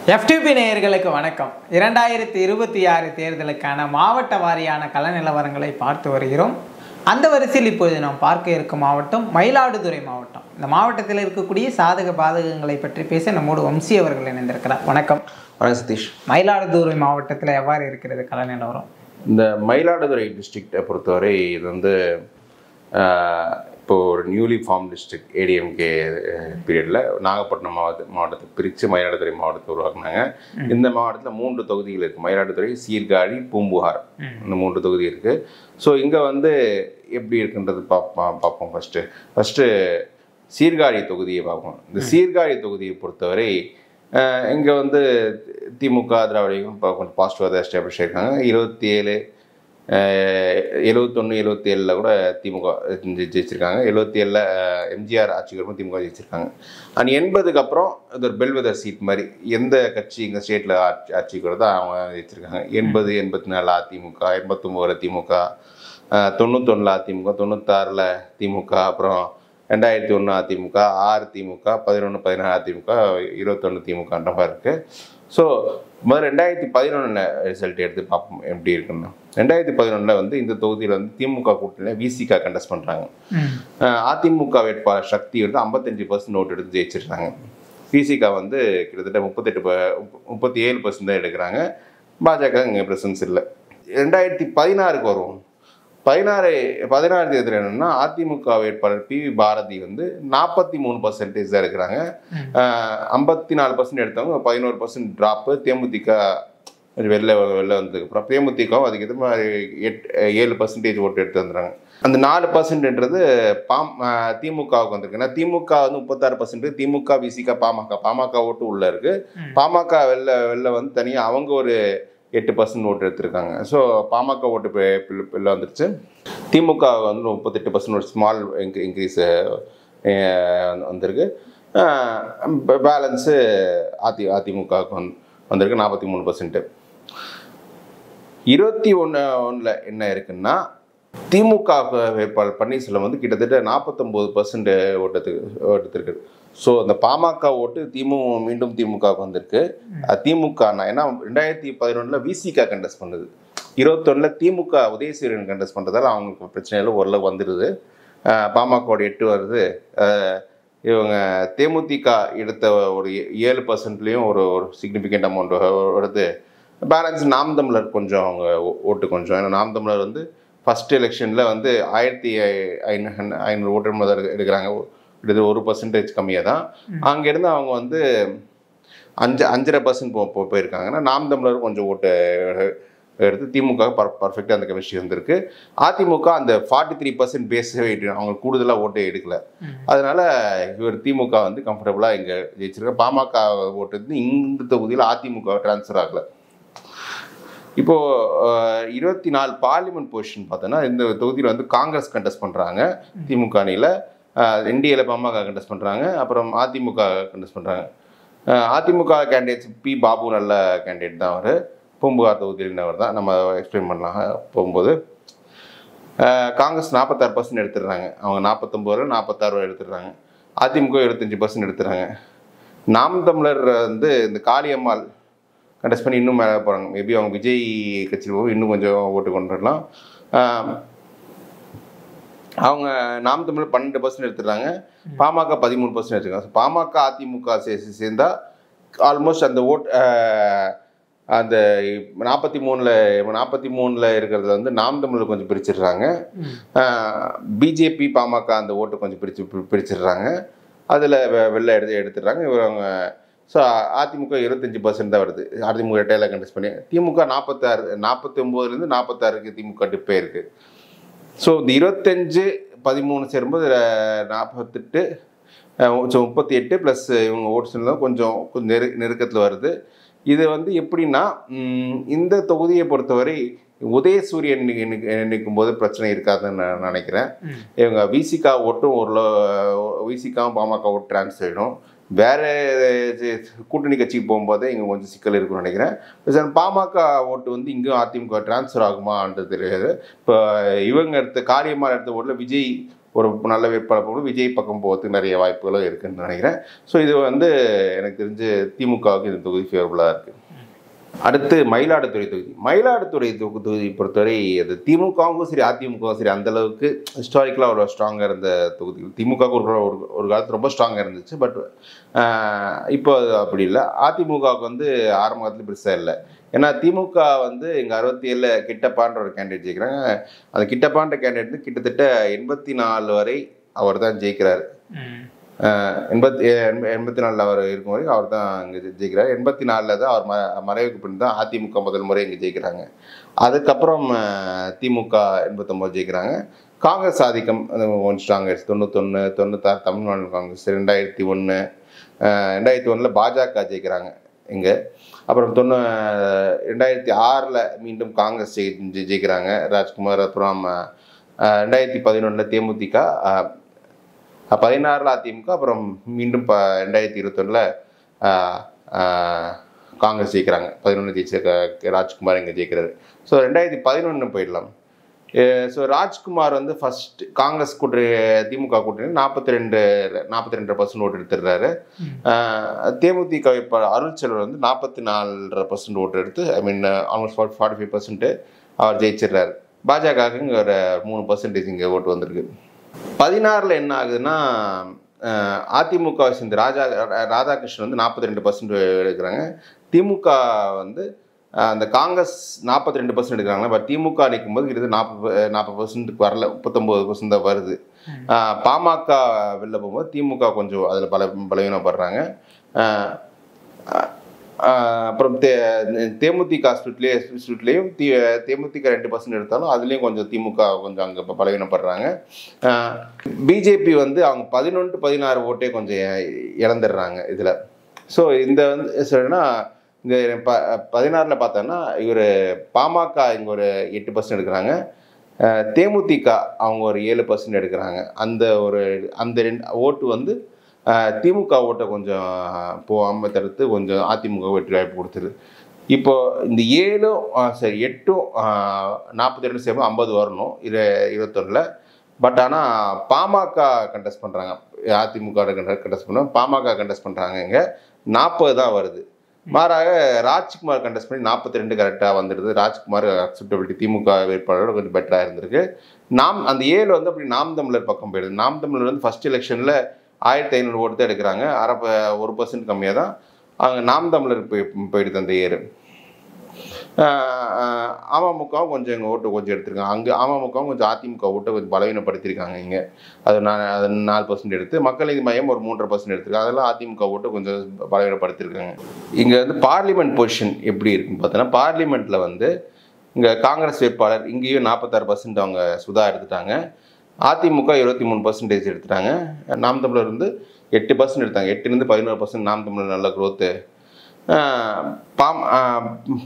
FTP நேயர்களுக்கு வணக்கம். 2026 தேர்தலுக்கான மாவட்ட வாரியான கள நிலவரங்களை பார்த்து வருகிறோம். அந்த வரிசையில் இப்போது நாம் பார்க்க இருக்கும் மாவட்டம் மயிலாடுதுறை மாவட்டம். இந்த மாவட்டத்தில் இருக்கக்கூடிய சாதக பாதகங்களை பற்றி பேச நம்மோடு வம்சி அவர்கள் இணைந்திருக்கிறார். வணக்கம். வணக்கம் சதீஷ். மயிலாடுதுறை மாவட்டத்தில் எவ்வாறு இருக்கிறது கள நிலவரம்? இந்த மயிலாடுதுறை டிஸ்ட்ரிக்டை பொறுத்தவரை இது வந்து இப்போது ஒரு நியூலி ஃபார்ம் டிஸ்ட்ரிக்ட் ஏடிஎம்கே பீரியடில் நாகப்பட்டினம் மாவட்டத்தை பிரித்து மயிலாடுதுறை மாவட்டத்தை உருவாக்குனாங்க. இந்த மாவட்டத்தில் 3 தொகுதிகள் இருக்குது. மயிலாடுதுறை, சீர்காழி, பூம்புகார், இந்த 3 தொகுதி இருக்குது. ஸோ இங்கே வந்து எப்படி இருக்குன்றது பார்ப்போம். ஃபஸ்ட்டு சீர்காழி தொகுதியை பார்ப்போம். இந்த சீர்காழி தொகுதியை பொறுத்தவரை இங்கே வந்து திமுக திராவிடம் கொஞ்சம் பாசிட்டிவாக தான் எஸ்டாப்ளிஷ் ஆகிருக்காங்க. 71 77 கூட திமுக ஜெயிச்சிருக்காங்க. 77 எம்ஜிஆர் ஆட்சிக்கு திமுக ஜெயிச்சிருக்காங்க. அண்ட் 80க்கு அப்புறம் இது ஒரு பெல்வெதர் சீட் மாதிரி எந்த கட்சி இங்கே ஸ்டேட்டில் ஆட்சிக்கு வருதோ அவங்க ஜெயிச்சிருக்காங்க. 80 84 அதிமுக, 89 திமுக, 91 அதிமுக, 96 திமுக, அப்புறம் 2001 அதிமுக, 6 திமுக, 11 16 அதிமுக, 21 திமுகன்ற மாதிரி இருக்குது. ஸோ முதல்ல 2011 ரிசல்ட் எடுத்து பார்ப்போம் எப்படி இருக்குன்னு. 2011 வந்து இந்த தொகுதியில் வந்து திமுக கூட்டணியில் விசிகா கண்டெஸ்ட் பண்ணுறாங்க. அதிமுக வேட்பாளர் சக்தி வந்து 55% ஓட்டு எடுத்து ஜெயிச்சிருக்காங்க. விசிகா வந்து கிட்டத்தட்ட 37% தான் எடுக்கிறாங்க. பாஜக இங்கே ப்ரெசன்ஸ் இல்லை. 2016க்கு வருவோம். 16 தேர்தல் என்னன்னா அதிமுக வேட்பாளர் PV பாரதி வந்து 43% தான் இருக்கிறாங்க. 54% எடுத்தவங்க 11% ட்ராப்பு. தேமுதிக கொஞ்சம் வெளில வந்ததுக்கப்புறம் தேமுதிகவும் அதுக்கேற்ற மாதிரி 7% ஓட்டு எடுத்து வந்துடுறாங்க. அந்த 4%ன்றது திமுகவுக்கு வந்திருக்கு. ஏன்னா திமுக வந்து 36%, திமுக விசிக பாமக ஓட்டு உள்ள இருக்கு. பாமக வெளில வந்து தனியாக அவங்க ஒரு 8% ஓட்டு எடுத்திருக்காங்க. ஸோ பாமக ஓட்டு வெளில வந்துருச்சு. திமுக வந்து 38% ஒரு ஸ்மால் இன்க்ரீஸ் வந்திருக்கு. பேலன்ஸு அதிமுகவுக்கு வந்திருக்கு 43%. 21 என்ன இருக்குன்னா திமுக வேட்பாளர் பன்னீர்செல்வம் வந்து கிட்டத்தட்ட 49% ஓட்டு. ஸோ அந்த பாமக ஓட்டு மீண்டும் திமுகவுக்கு வந்திருக்கு. திமுக ஏன்னா 2011 விசிகா கண்டெஸ்ட் பண்ணுது. 21 திமுக உதயசூரியன் கண்டெஸ்ட் பண்ணுறதால அவங்களுக்கு பிரச்சனைகள் ஓரளவு வந்துடுது. பாமகவோட 8 வருது. இவங்க தேமுதிக எடுத்த ஒரு 7%லேயும் ஒரு சிக்னிஃபிகண்ட் அமௌண்ட் வருது. பேலன்ஸ் நாம் தமிழர் கொஞ்சம் அவங்க ஓட்டு கொஞ்சம். ஏன்னா நாம் தமிழர் வந்து ஃபஸ்ட் எலெக்ஷனில் வந்து 1500 ஓட்டு முதல் எடுக்கிறாங்க. இது 1% கம்மியாக தான். அங்கேருந்து அவங்க வந்து 5.5% போயிருக்காங்கன்னா நாம் தமிழர் கொஞ்சம் ஓட்டு எடுத்து திமுக பர்ஃபெக்டாக அந்த கெமிஸ்ட்ரி வந்திருக்கு. அதிமுக அந்த 43% பேஸ் அவங்க கூடுதலாக ஓட்டை எடுக்கல. அதனால இவர் திமுக வந்து கம்ஃபர்டபுளாக இங்கே ஜெயிச்சிருக்க. பாமக ஓட்டு வந்து இந்த தொகுதியில் அதிமுக டிரான்ஸ்ஃபர் ஆகலை. இப்போது 24 பார்லிமெண்ட் பொசிஷன் பார்த்தோன்னா இந்த தொகுதியில் வந்து காங்கிரஸ் கண்டெஸ்ட் பண்ணுறாங்க. திமுக அணியில் என்டிஏல பாமக கண்டெஸ்ட் பண்ணுறாங்க. அப்புறம் அதிமுக கண்டெஸ்ட் பண்ணுறாங்க. அதிமுக கேண்டிடேட்ஸ் பாபு நல்ல கேண்டிடேட் தான். அவர் பூம்புகார் தொகுதியினவர் தான். நம்ம எக்ஸ்பிளைன் பண்ணலாம் போகும்போது. காங்கிரஸ் 46% எடுத்துடுறாங்க. அவங்க 49 46 எடுத்துடுறாங்க. அதிமுக 75% எடுத்துடுறாங்க. நாம் தமிழர் வந்து இந்த காளியம்மாள் கண்டெஸ்ட் பண்ணி இன்னும் மேலே போகிறாங்க. மேபி அவங்க விஜய் கட்சியில் போய் இன்னும் கொஞ்சம் ஓட்டு கொண்டு வரலாம். அவங்க நாம் தமிழர் 12% எடுத்துடுறாங்க. பாமக 13% எடுத்துருக்காங்க. பாமக அதிமுக சேர்ந்தா ஆல்மோஸ்ட் அந்த அந்த 43 இருக்கிறதுல வந்து நாம் தமிழர் கொஞ்சம் பிரிச்சிடுறாங்க. பிஜேபி பாமக அந்த ஓட்டு கொஞ்சம் பிரிச்சிடுறாங்க. அதில் வெளில எடுத்துடுறாங்க இவங்க. ஸோ அதிமுக 25% தான் வருது. அதிமுக ரெட்டையில கண்டெஸ்ட் பண்ணி திமுக 49லேருந்து 46க்கு திமுக டிப்பே இருக்குது. ஸோ இந்த 25 13 சேரும்போது 48 38 ப்ளஸ் இவங்க ஓட்ஸ்லாம் கொஞ்சம் நெருக்கத்தில் வருது. இது வந்து எப்படின்னா இந்த தொகுதியை பொறுத்தவரை உதயசூரியன் நிற்கும் போது பிரச்சனை இருக்காதுன்னு நான் நினைக்கிறேன். இவங்க விசிகா ஓட்டும் விசிகாவும் பாமக ஓட்டு டிரான்ஸ்ஃபர் ஆகிடும். வேறு கூட்டணி கட்சிக்கு போகும்போதே இங்கே கொஞ்சம் சிக்கல் இருக்குன்னு நினைக்கிறேன். பாமக ஓட்டு வந்து இங்கேயும் அதிமுக டிரான்ஸ்ஃபர் ஆகுமான்றது தெரியாது. இப்போ இவங்க காரியமாக எடுத்த ஓட்டில் விஜய் ஒரு நல்ல வேட்பாளர் போது விஜய் பக்கம் போகிறதுக்கு நிறைய வாய்ப்புகளும் இருக்குன்னு நினைக்கிறேன். ஸோ இது வந்து எனக்கு தெரிஞ்சு திமுகவுக்கு இந்த தொகுதி ஃபேவரபுளாக இருக்குது. அடுத்து மயிலாடுதுறை தொகுதி. மயிலாடுதுறை தொகுதி பொறுத்தவரை அது திமுகவும் சரி அதிமுகவும் சரி அந்தளவுக்கு ஹிஸ்டாரிக்கலாக ஒரு ஸ்ட்ராங்காக இருந்த தொகுதி. திமுகவுக்கு ஒரு காலத்து ரொம்ப ஸ்ட்ராங்காக இருந்துச்சு. பட் இப்போ அப்படி இல்லை. அதிமுகவுக்கு வந்து ஆரம்ப காலத்தில் பெருசாக இல்லை. ஏன்னா திமுக வந்து எங்கள் 67 கிட்டப்பான்ற ஒரு கேண்டிடேட் ஜெயிக்கிறாங்க. அந்த கிட்டப்பான்ற கேண்டிடேட் கிட்டத்தட்ட 84 வரை அவர் தான் ஜெயிக்கிறார். 84 அவர் இருக்கும் வரைக்கும் அவர் தான் இங்கே ஜெயிக்கிறார். 84 தான் அவர் மறைவுக்கு பின் தான் அதிமுக முதல் முறை இங்கே ஜெயிக்கிறாங்க. அதுக்கப்புறம் திமுக 89 ஜெயிக்கிறாங்க. காங்கிரஸ் ஆதிக்கம் ஒன் ஸ்ட்ராங்கர்ஸ் 91, 96 தமிழ்நாடு காங்கிரஸ், 2001, 2001 பாஜக ஜெயிக்கிறாங்க இங்கே. அப்புறம் 2006 மீண்டும் காங்கிரஸ் ஜெயிக்கிறாங்க ராஜ்குமார். அப்புறம் 2011 தேமுதிக, 16 அதிமுக, அப்புறம் மீண்டும் 2021 காங்கிரஸ் ஜெயிக்கிறாங்க. 11 ஜெயிச்ச ராஜ்குமார் இங்கே ஜெயிக்கிறாரு. ஸோ 2011 போயிடலாம். ஸோ ராஜ்குமார் வந்து ஃபர்ஸ்ட் காங்கிரஸ் கூட்டணி திமுக கூட்டணி 42% ஓட்டு எடுத்துடுறாரு. தேமுதிக அருள்செல்வர் வந்து 44% ஓட்டு எடுத்து ஆல்மோஸ்ட் 45% அவர் ஜெயிச்சிடுறாரு. பாஜகவுக்கு இங்கே ஒரு 3% இங்கே ஓட்டு வந்திருக்கு. 16 என்ன ஆகுதுன்னா அதிமுக சேர்ந்த ராதாகிருஷ்ணன் வந்து 42% எடுக்கிறாங்க. திமுக வந்து அந்த காங்கிரஸ் 42% எடுக்கிறாங்க. பட் திமுக நிற்கும் போது கிட்டத்தட்ட 40% வரல, 39% தான் வருது. பாமக வெளில போகும்போது திமுக கொஞ்சம் அதில் பலவீனப்படுறாங்க. அப்புறம் தேமுதிக ஸ்பிரிட்லேயும் தேமுதிக 2% எடுத்தாலும் அதுலேயும் கொஞ்சம் திமுக கொஞ்சம் அங்கே பலவீனப்படுறாங்க. பிஜேபி வந்து அவங்க 11-16 ஓட்டே கொஞ்சம் இழந்துடுறாங்க இதில். ஸோ இந்த வந்து சொல்லுன்னா இந்த 16 பார்த்தோன்னா இவர் பாமக இங்கே ஒரு 8% எடுக்கிறாங்க. தேமுதிக அவங்க ஒரு 7% எடுக்கிறாங்க. அந்த 2 ஓட்டு வந்து திமுக ஓட்டை கொஞ்சம் போகாமல் தடுத்து கொஞ்சம் அதிமுக வெற்றி வாய்ப்பு கொடுத்துருது. இப்போ இந்த 8 42 சேர்ந்து 50 வரணும் 21. பட் ஆனால் பாமக கண்டெஸ்ட் பண்ணுறாங்க. அதிமுக கண்டெஸ்ட் பண்ணுறாங்க, பாமக கண்டெஸ்ட் பண்ணுறாங்க. இங்கே 40 தான் வருது. மாறாக ராஜ்குமார் கண்டெஸ்ட் பண்ணி 42 கரெக்டாக வந்துடுது. ராஜ்குமார் அக்செப்டபிலிட்டி திமுக வேட்பாளரோட கொஞ்சம் பெட்டராக இருந்திருக்கு. அந்த 7 வந்து அப்படி நாம் தமிழர் பக்கம் போயிடுது. நாம் தமிழர் வந்து ஃபர்ஸ்ட் எலெக்ஷனில் 1500 ஓட்டு தான் எடுக்கிறாங்க. 1% கம்மியாக தான் அவங்க நாம் தமிழர் போயிடுது அந்த 7. அமமுகவும் கொஞ்சம் எங்கள் ஓட்டு கொஞ்சம் எடுத்திருக்காங்க. அங்கே அமமுகவும் கொஞ்சம் அதிமுக ஓட்டை கொஞ்சம் பலவீனப்படுத்தியிருக்காங்க. இங்கே அது 4% எடுத்து மக்கள் நீதி மையம் ஒரு 3.5% எடுத்திருக்காங்க. அதெல்லாம் அதிமுக ஓட்டை கொஞ்சம் பலவீனப்படுத்தியிருக்காங்க. இங்கே வந்து பார்லிமெண்ட் பொசிஷன் எப்படி இருக்குன்னு பார்த்தோன்னா பார்லிமெண்ட்டில் வந்து இங்கே காங்கிரஸ் வேட்பாளர் இங்கேயும் 46% அவங்க சுதா எடுத்துட்டாங்க. அதிமுக 23% எடுத்துட்டாங்க. நாம் தமிழர் வந்து 8% எடுத்தாங்க. 8லேருந்து 11% நாம் தமிழர் நல்ல க்ரோத்து.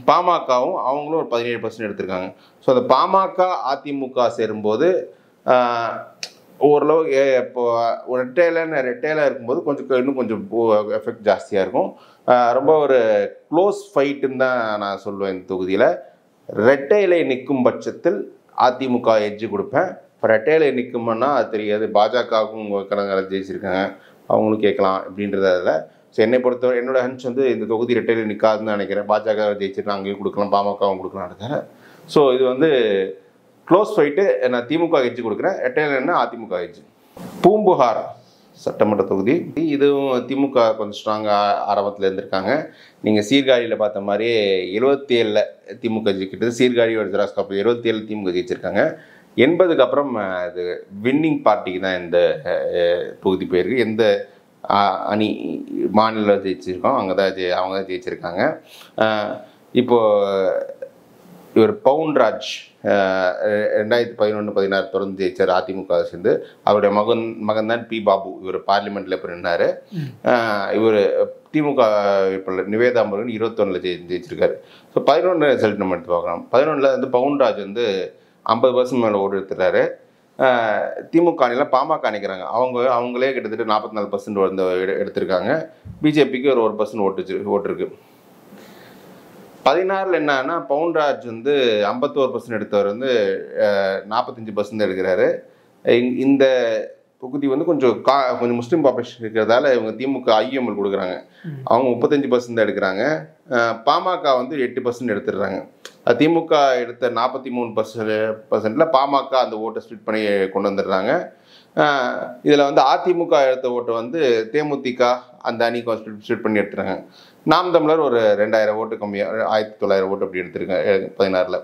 பாமகவும் அவங்களும் ஒரு 17% எடுத்திருக்காங்க. ஸோ அந்த பாமக அதிமுக சேரும்போது ஓரளவு இப்போ ரெட்டையில இருக்கும்போது இன்னும் கொஞ்சம் எஃபெக்ட் ஜாஸ்தியாக இருக்கும். ரொம்ப ஒரு க்ளோஸ் ஃபைட்டுன்னு தான் நான் சொல்லுவேன். இந்த தொகுதியில் ரெட்டையிலை நிற்கும் பட்சத்தில் அதிமுக எட்ஜு கொடுப்பேன். இப்போ ரெட்டையிலை நிற்கும்னா அது தெரியாது. பாஜகவுக்கும் கலங்களை ஜெயிச்சிருக்காங்க, அவங்களும் கேட்கலாம் அப்படின்றதில். ஸோ என்னை பொறுத்தவரை என்னோட ஹன்ச் வந்து இந்த தொகுதி ரெட்டையில் நிற்காதுன்னு நினைக்கிறேன். பாஜக ஜெயிச்சிருக்கா அங்கேயும் கொடுக்கலாம், பாமகவும் கொடுக்கலாம் இருக்கிறேன். ஸோ இது வந்து க்ளோஸ் ஃபைட்டு. நான் திமுக எட்ஜு கொடுக்குறேன். ரெட்டையில்னா அதிமுக எட்ஜு. பூம்புகார் சட்டமன்ற தொகுதி இதுவும் திமுக கொஞ்சம் ஸ்ட்ராங்காக ஆரம்பத்தில் இருந்திருக்காங்க. நீங்கள் சீர்காழியில் பார்த்த மாதிரியே 77 திமுக ஜெயிக்கிட்டது. சீர்காழியோட ஜெராக்ஸ் காப்பி 77 திமுக ஜெயிச்சிருக்காங்க. 80க்கு அப்புறம் இது வின்னிங் பார்ட்டிக்கு தான் இந்த தொகுதி போயிருக்கு. எந்த அணி மாநிலம் ஜெயிச்சிருக்கோம் அவங்க தான் ஜெயிச்சிருக்காங்க. இப்போது இவர் பவுன்ராஜ் 2011-16 தொடர்ந்து ஜெயிச்சார் அதிமுக சேர்ந்து. அவருடைய மகன் தான் பி பாபு. இவர் பார்லிமெண்ட்டில் இப்போ நின்னார். இவர் திமுக வேட்பாளர் நிவேதா முருகன் 21 ஜெயிச்சிருக்காரு. ஸோ 11 ரிசல்ட் நம்ம எடுத்து பார்க்கலாம். 11 வந்து பவுன்ராஜ் வந்து 50% மேலே ஓட்டு எடுத்துறாரு. திமுக அணிலாம் பாமக அணிக்கிறாங்க. அவங்களே கிட்டத்தட்ட 44% வந்து எடுத்திருக்காங்க. பிஜேபிக்கு ஒரு 1% ஓட்டு இருக்கு. 16 என்னன்னா பவுன்ராஜ் வந்து 51% எடுத்தவர் வந்து 45% எடுக்கிறாரு. இந்த தொகுதி வந்து கொஞ்சம் கொஞ்சம் முஸ்லீம் பாப்புலேஷன் இருக்கிறதால இவங்க திமுக ஐஎம்எல் கொடுக்குறாங்க. அவங்க 35% எடுக்கிறாங்க. பாமக வந்து 8% எடுத்துடுறாங்க. திமுக எடுத்த 43%ல் பாமக அந்த ஓட்டை ஸ்ப்ளிட் பண்ணி கொண்டு வந்துடுறாங்க. இதில் வந்து அதிமுக எடுத்த ஓட்டை வந்து தேமுதிக அந்த அணிக்கு ஸ்ப்ளிட் பண்ணி எடுத்துறாங்க. நாம் தமிழர் ஒரு 2000 ஓட்டு கம்மியாக 1900 ஓட்டு அப்படி எடுத்திருக்காங்க 16ல்.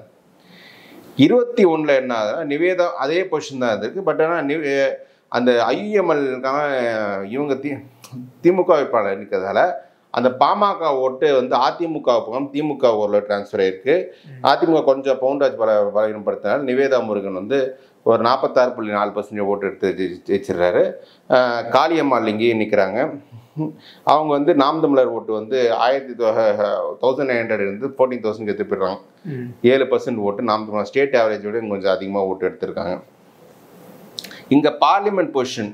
21ல் என்ன ஆகுதுன்னா நிவேதா அதே பொசிஷன் தான் இருக்குது. பட் ஆனால் அந்த ஐஎம்எல்கான இவங்க திமுக வேட்பாளர் இருக்கிறதால அந்த பாமக ஓட்டு வந்து அதிமுக பக்கம் திமுக ஓரில் டிரான்ஸ்ஃபர் ஆகிருக்கு. அதிமுக கொஞ்சம் பவுண்டராஜ் பலவீனப்படுத்தினால நிவேதா முருகன் வந்து ஒரு 46.4% ஓட்டு எடுத்து ஜெயிச்சிடுறாரு. காளியம்மாள் இங்கேயே நிற்கிறாங்க. அவங்க வந்து நாம் தமிழர் ஓட்டு வந்து 1900 இருந்து 14,000 எடுத்து போயிடுறாங்க. 7% ஓட்டு நாம் தமிழர் ஸ்டேட் ஆவரேஜோட கொஞ்சம் அதிகமாக ஓட்டு எடுத்திருக்காங்க. இங்கே பார்லிமெண்ட் பொசிஷன்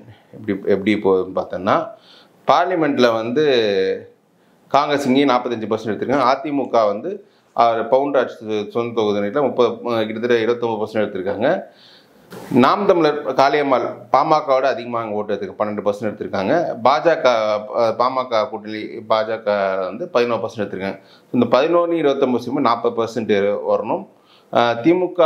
எப்படி போகுதுன்னு பார்த்தோன்னா பார்லிமெண்ட்டில் வந்து காங்கிரஸ் இங்கேயும் 45% எடுத்திருக்காங்க. அதிமுக வந்து பவுண்டராஜ் சொந்த தொகுதியில் கிட்டத்தட்ட 29% எடுத்திருக்காங்க. நாம் தமிழர் காளியம்மாள் பாமகவோட அதிகமாக ஓட்டு எடுத்துருக்காங்க, 12% எடுத்திருக்காங்க. பாமக கூட்டணி பாஜக வந்து 11% எடுத்திருக்காங்க. இந்த 11, 29, 40% வரணும். திமுக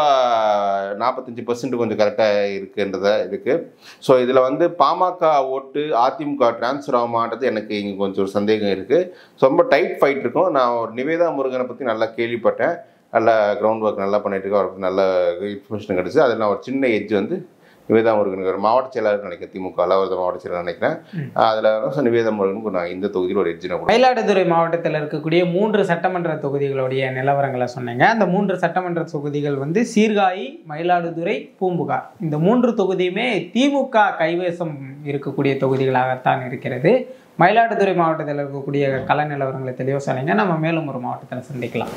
45% கொஞ்சம் கரெக்டாக இருக்குன்றதா இருக்குது. ஸோ இதில் வந்து பாமக ஓட்டு அதிமுக டிரான்ஸ்ஃபர் ஆகுமான்றது எனக்கு இங்கே கொஞ்சம் ஒரு சந்தேகம் இருக்குது. ஸோ ரொம்ப டைட் ஃபைட் இருக்கும். நான் ஒரு நிவேதா முருகனை பற்றி நல்லா கேள்விப்பட்டேன். நல்லா கிரவுண்ட் ஒர்க் நல்லா பண்ணிட்டு இருக்கேன். அவருக்கு நல்ல இன்ஃபர்மேஷன் கிடச்சி. அதில் நான் ஒரு சின்ன எட்ஜ் வந்து நிவேதா முருகனுக்கு ஒரு மாவட்ட செயலாளர் நினைக்கிறேன், திமுகவில் ஒரு மாவட்ட செயலாளர் நினைக்கிறேன். அதில் நிவேதா முருகனுக்கு நான் இந்த தொகுதியில் ஒரு எட்ஜினை கொடுத்தேன். மயிலாடுதுறை மாவட்டத்தில் இருக்கக்கூடிய 3 சட்டமன்ற தொகுதிகளுடைய நிலவரங்களை சொன்னீங்க. அந்த 3 சட்டமன்ற தொகுதிகள் வந்து சீர்காழி, மயிலாடுதுறை, பூம்புகார். இந்த 3 தொகுதியுமே திமுக கைவசம் இருக்கக்கூடிய தொகுதிகளாகத்தான் இருக்கிறது. மயிலாடுதுறை மாவட்டத்தில் இருக்கக்கூடிய கள நிலவரங்களை தெளிவாக சொன்னீங்க. நம்ம மேலும் ஒரு மாவட்டத்தில் சந்திக்கலாம்.